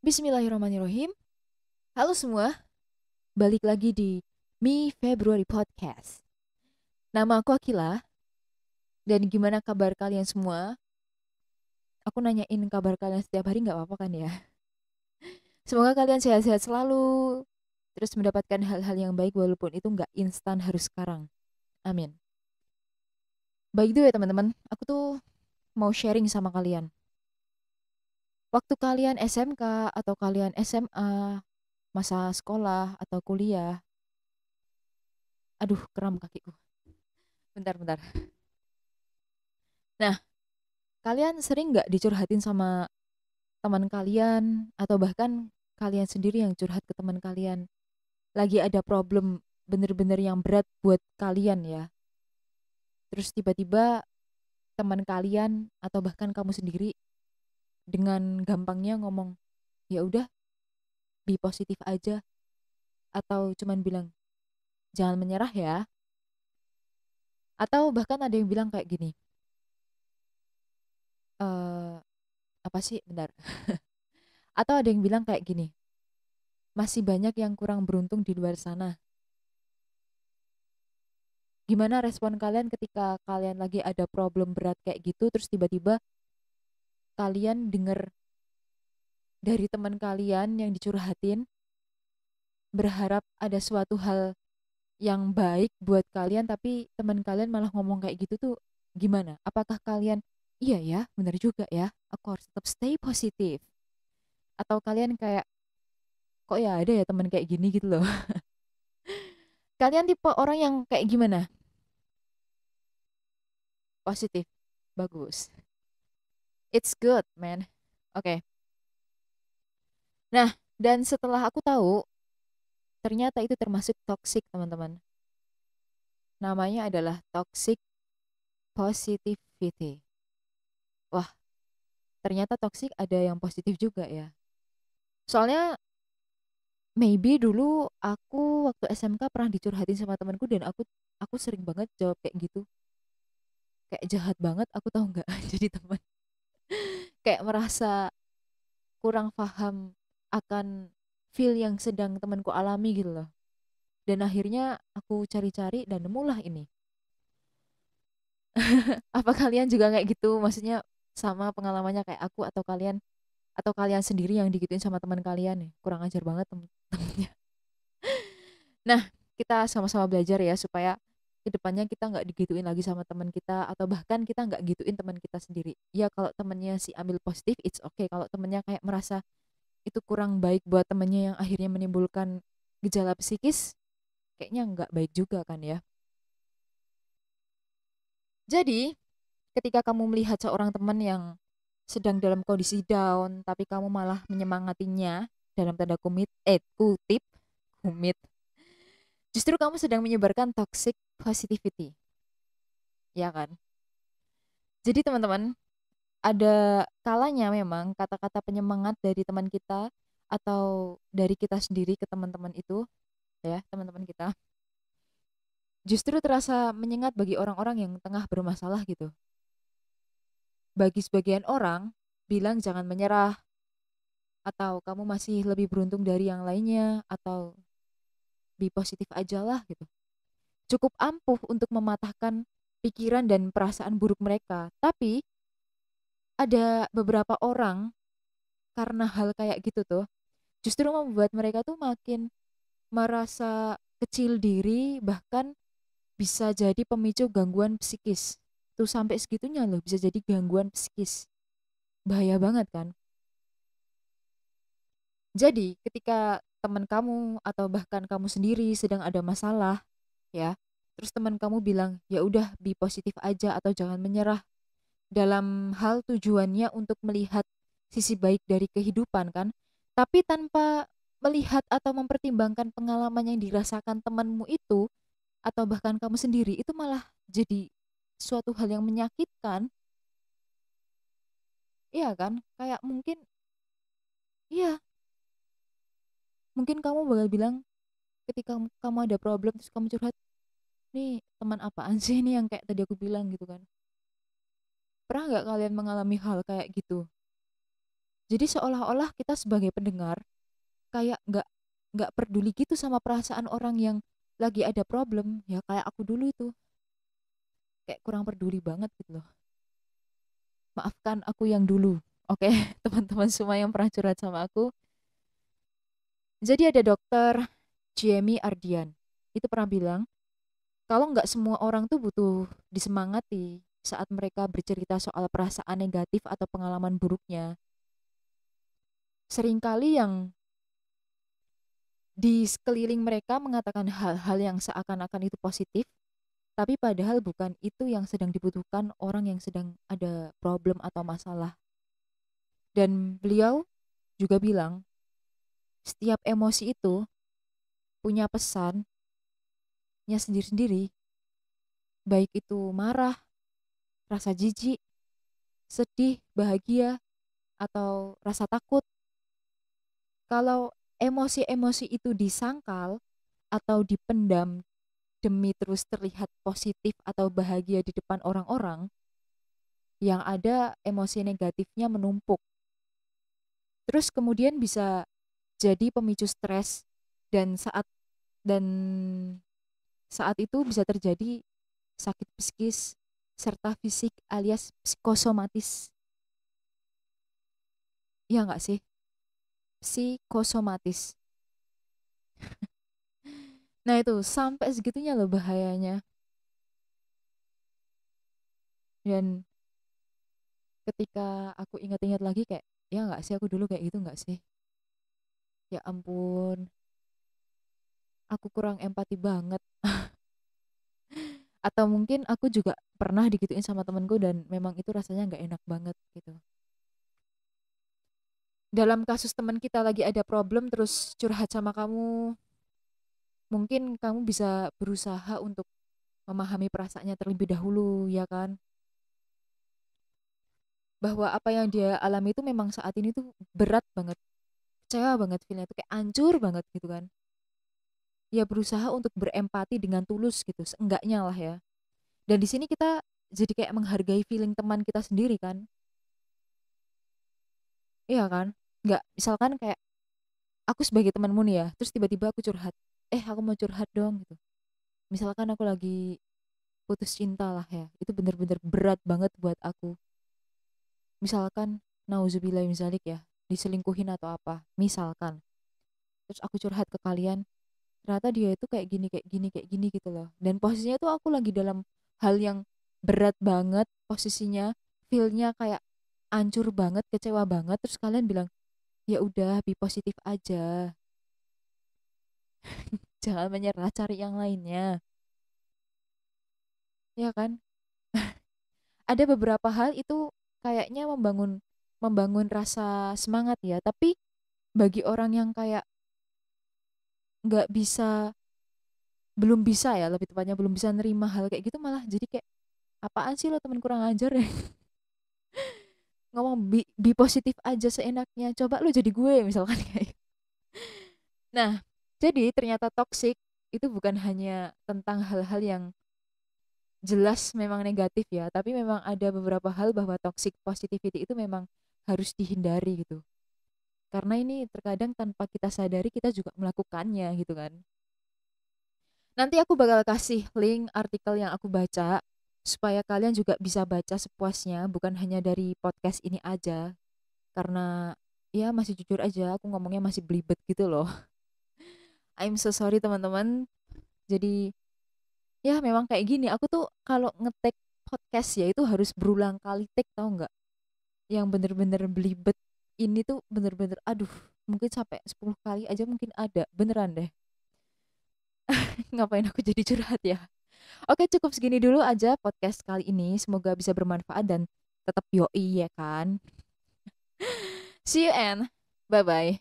Bismillahirrahmanirrahim. Halo semua, balik lagi di Me February Podcast. Nama aku Akila, dan gimana kabar kalian semua? Aku nanyain kabar kalian setiap hari nggak apa-apa kan ya? Semoga kalian sehat-sehat selalu, terus mendapatkan hal-hal yang baik walaupun itu nggak instan harus sekarang. Amin. Baik itu ya teman-teman, aku tuh mau sharing sama kalian. Waktu kalian SMK atau kalian SMA, masa sekolah atau kuliah, aduh kram kakiku. Bentar-bentar. Nah, kalian sering nggak dicurhatin sama teman kalian atau bahkan kalian sendiri yang curhat ke teman kalian? Lagi ada problem bener-bener yang berat buat kalian ya. Terus tiba-tiba teman kalian atau bahkan kamu sendiri dengan gampangnya ngomong, "Ya udah, be positif aja." Atau cuman bilang, "Jangan menyerah ya." Atau bahkan ada yang bilang kayak gini, eh apa sih? Bentar. Atau ada yang bilang kayak gini, "Masih banyak yang kurang beruntung di luar sana." Gimana respon kalian ketika kalian lagi ada problem berat kayak gitu, terus tiba-tiba kalian denger dari teman kalian yang dicurhatin, berharap ada suatu hal yang baik buat kalian, tapi teman kalian malah ngomong kayak gitu tuh gimana? Apakah kalian, iya ya, bener juga ya, aku harus tetap stay positif? Atau kalian kayak, kok ya ada ya teman kayak gini gitu loh. Kalian tipe orang yang kayak gimana? Positif. Bagus. It's good, man. Oke. Nah, dan setelah aku tahu, ternyata itu termasuk toxic, teman-teman. Namanya adalah toxic positivity. Wah, ternyata toxic ada yang positif juga ya. Soalnya maybe dulu aku waktu SMK pernah dicurhatin sama temanku dan aku sering banget jawab kayak gitu. Kayak jahat banget aku tahu nggak jadi teman. Kayak merasa kurang paham akan feel yang sedang temanku alami gitu loh. Dan akhirnya aku cari-cari dan nemulah ini. Apa kalian juga kayak gitu? Maksudnya sama pengalamannya kayak aku atau kalian sendiri yang digituin sama teman kalian nih? Kurang ajar banget temennya. Nah, kita sama-sama belajar ya supaya kedepannya kita nggak digituin lagi sama teman kita atau bahkan kita nggak gituin teman kita sendiri. Ya kalau temennya si ambil positif, it's okay. Kalau temennya kayak merasa itu kurang baik buat temennya yang akhirnya menimbulkan gejala psikis, kayaknya nggak baik juga kan ya. Jadi, ketika kamu melihat seorang teman yang sedang dalam kondisi down, tapi kamu malah menyemangatinya dalam tanda kutip, kumit, justru kamu sedang menyebarkan toxic positivity, ya kan? Jadi teman-teman, ada kalanya memang kata-kata penyemangat dari teman kita atau dari kita sendiri ke teman-teman itu, ya, teman-teman kita, justru terasa menyengat bagi orang-orang yang tengah bermasalah gitu. Bagi sebagian orang, bilang jangan menyerah, atau kamu masih lebih beruntung dari yang lainnya, atau be positif aja lah gitu. Cukup ampuh untuk mematahkan pikiran dan perasaan buruk mereka. Tapi ada beberapa orang karena hal kayak gitu tuh justru membuat mereka tuh makin merasa kecil diri, bahkan bisa jadi pemicu gangguan psikis. Tuh sampai segitunya loh bisa jadi gangguan psikis. Bahaya banget kan? Jadi ketika teman kamu atau bahkan kamu sendiri sedang ada masalah, ya, terus teman kamu bilang, ya udah be positif aja atau jangan menyerah dalam hal tujuannya untuk melihat sisi baik dari kehidupan kan, tapi tanpa melihat atau mempertimbangkan pengalaman yang dirasakan temanmu itu atau bahkan kamu sendiri itu malah jadi suatu hal yang menyakitkan, iya kan? Kayak mungkin, iya, mungkin kamu bakal bilang ketika kamu ada problem terus kamu curhat, nih teman apaan sih ini yang kayak tadi aku bilang gitu kan? Pernah nggak kalian mengalami hal kayak gitu? Jadi seolah-olah kita sebagai pendengar kayak nggak peduli gitu sama perasaan orang yang lagi ada problem. Ya kayak aku dulu itu, kayak kurang peduli banget gitu loh. Maafkan aku yang dulu. Oke, teman-teman semua yang pernah curhat sama aku. Jadi ada dokter Jamie Ardian. Itu pernah bilang, kalau nggak semua orang tuh butuh disemangati saat mereka bercerita soal perasaan negatif atau pengalaman buruknya. Seringkali yang di sekeliling mereka mengatakan hal-hal yang seakan-akan itu positif, tapi padahal bukan itu yang sedang dibutuhkan orang yang sedang ada problem atau masalah. Dan beliau juga bilang, setiap emosi itu punya pesannya sendiri-sendiri, baik itu marah, rasa jijik, sedih, bahagia, atau rasa takut. Kalau emosi-emosi itu disangkal atau dipendam demi terus terlihat positif atau bahagia di depan orang-orang, yang ada emosi negatifnya menumpuk. Terus kemudian bisa jadi pemicu stres dan dan saat itu bisa terjadi sakit psikis serta fisik alias psikosomatis. Ya nggak sih? Psikosomatis. Nah itu sampai segitunya loh bahayanya. Dan ketika aku ingat-ingat lagi kayak, ya nggak sih aku dulu kayak gitu nggak sih? Ya ampun, aku kurang empati banget. Atau mungkin aku juga pernah digituin sama temenku dan memang itu rasanya nggak enak banget gitu. Dalam kasus teman kita lagi ada problem terus curhat sama kamu, mungkin kamu bisa berusaha untuk memahami perasaannya terlebih dahulu, ya kan? Bahwa apa yang dia alami itu memang saat ini tuh berat banget, kecewa banget feelnya tuh kayak hancur banget gitu kan. Ya berusaha untuk berempati dengan tulus gitu, seenggaknya lah ya. Dan di sini kita jadi kayak menghargai feeling teman kita sendiri kan. Iya kan? Nggak, misalkan kayak aku sebagai temanmu nih ya, terus tiba-tiba aku curhat. Aku mau curhat dong gitu. Misalkan aku lagi putus cinta lah ya. Itu bener-bener berat banget buat aku. Misalkan, nauzubillah minzalik ya, diselingkuhin atau apa. Misalkan. Terus aku curhat ke kalian, ternyata dia itu kayak gini, kayak gini, kayak gini gitu loh. Dan posisinya tuh aku lagi dalam hal yang berat banget posisinya, feel-nya kayak hancur banget, kecewa banget. Terus kalian bilang, ya udah, be positif aja. Jangan menyerah, cari yang lainnya. Ya kan? Ada beberapa hal itu kayaknya membangun membangun rasa semangat ya, tapi bagi orang yang kayak nggak bisa, belum bisa ya, lebih tepatnya belum bisa nerima hal kayak gitu, malah jadi kayak apaan sih lo temen kurang ajar ya. Ngomong be positif aja seenaknya, coba lu jadi gue misalkan kayak gitu. Nah, jadi ternyata toxic itu bukan hanya tentang hal-hal yang jelas memang negatif ya, tapi memang ada beberapa hal bahwa toxic positivity itu memang harus dihindari gitu. Karena ini terkadang tanpa kita sadari kita juga melakukannya gitu kan. Nanti aku bakal kasih link artikel yang aku baca supaya kalian juga bisa baca sepuasnya, bukan hanya dari podcast ini aja. Karena ya masih jujur aja aku ngomongnya masih belibet gitu loh. I'm so sorry teman-teman. Jadi ya memang kayak gini. Aku tuh kalau ngetek podcast ya itu harus berulang kali take, tau nggak? Yang bener-bener belibet ini tuh bener-bener aduh, mungkin sampai 10 kali aja mungkin ada. Beneran deh. Ngapain aku jadi curhat ya? Oke, cukup segini dulu aja podcast kali ini. Semoga bisa bermanfaat dan tetap yoi ya kan. See you and bye-bye.